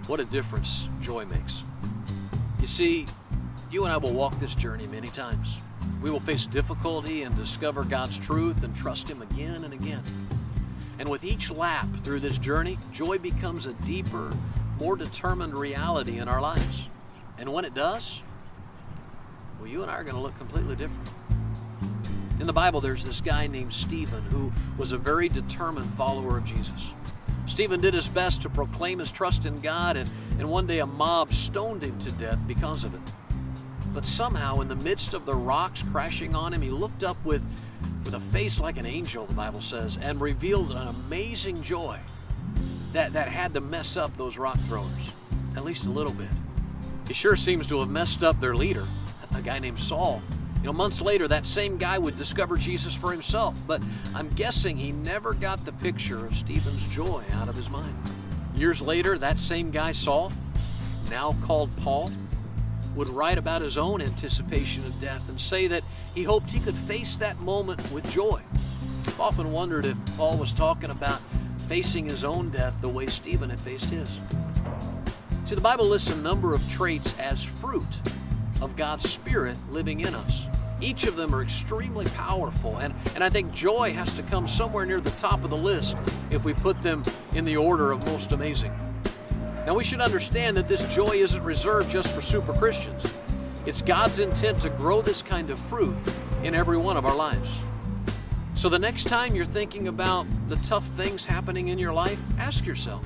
What a difference joy makes. You see, you and I will walk this journey many times. We will face difficulty and discover God's truth and trust Him again and again. And with each lap through this journey, joy becomes a deeper, more determined reality in our lives. And when it does, well, you and I are going to look completely different. In the Bible, there's this guy named Stephen who was a very determined follower of Jesus. Stephen did his best to proclaim his trust in God, and one day a mob stoned him to death because of it. But somehow, in the midst of the rocks crashing on him, he looked up with a face like an angel, the Bible says, and revealed an amazing joy that had to mess up those rock throwers, at least a little bit. It sure seems to have messed up their leader, a guy named Saul. Months later, that same guy would discover Jesus for himself, but I'm guessing he never got the picture of Stephen's joy out of his mind. Years later, that same guy, Saul, now called Paul, would write about his own anticipation of death and say that he hoped he could face that moment with joy. I've often wondered if Paul was talking about facing his own death the way Stephen had faced his. See, the Bible lists a number of traits as fruit of God's Spirit living in us. Each of them are extremely powerful, and I think joy has to come somewhere near the top of the list if we put them in the order of most amazing. Now, we should understand that this joy isn't reserved just for super Christians. It's God's intent to grow this kind of fruit in every one of our lives. So the next time you're thinking about the tough things happening in your life, ask yourself,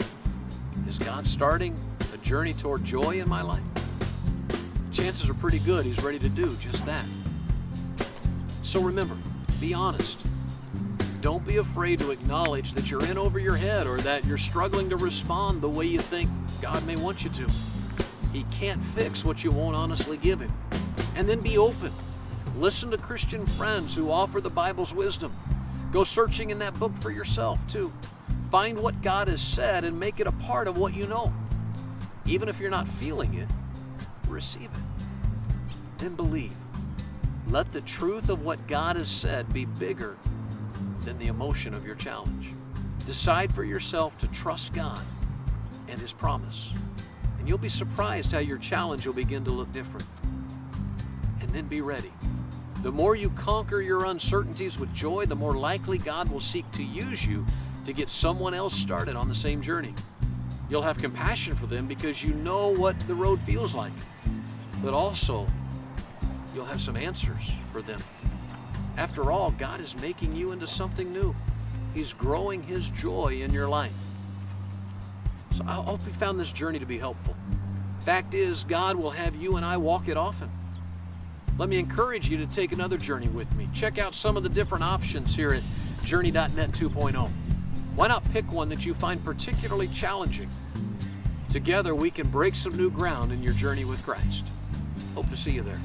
is God starting a journey toward joy in my life? Chances are pretty good He's ready to do just that. So remember, be honest. Don't be afraid to acknowledge that you're in over your head or that you're struggling to respond the way you think God may want you to. He can't fix what you won't honestly give Him. And then be open. Listen to Christian friends who offer the Bible's wisdom. Go searching in that book for yourself, too. Find what God has said and make it a part of what you know. Even if you're not feeling it, receive it. Then believe. Let the truth of what God has said be bigger than the emotion of your challenge. Decide for yourself to trust God and His promise. And you'll be surprised how your challenge will begin to look different. And then be ready. The more you conquer your uncertainties with joy, the more likely God will seek to use you to get someone else started on the same journey. You'll have compassion for them because you know what the road feels like. But also, you'll have some answers for them. After all, God is making you into something new. He's growing His joy in your life. So I hope you found this journey to be helpful. Fact is, God will have you and I walk it often. Let me encourage you to take another journey with me. Check out some of the different options here at Journey.net 2.0. Why not pick one that you find particularly challenging? Together, we can break some new ground in your journey with Christ. Hope to see you there.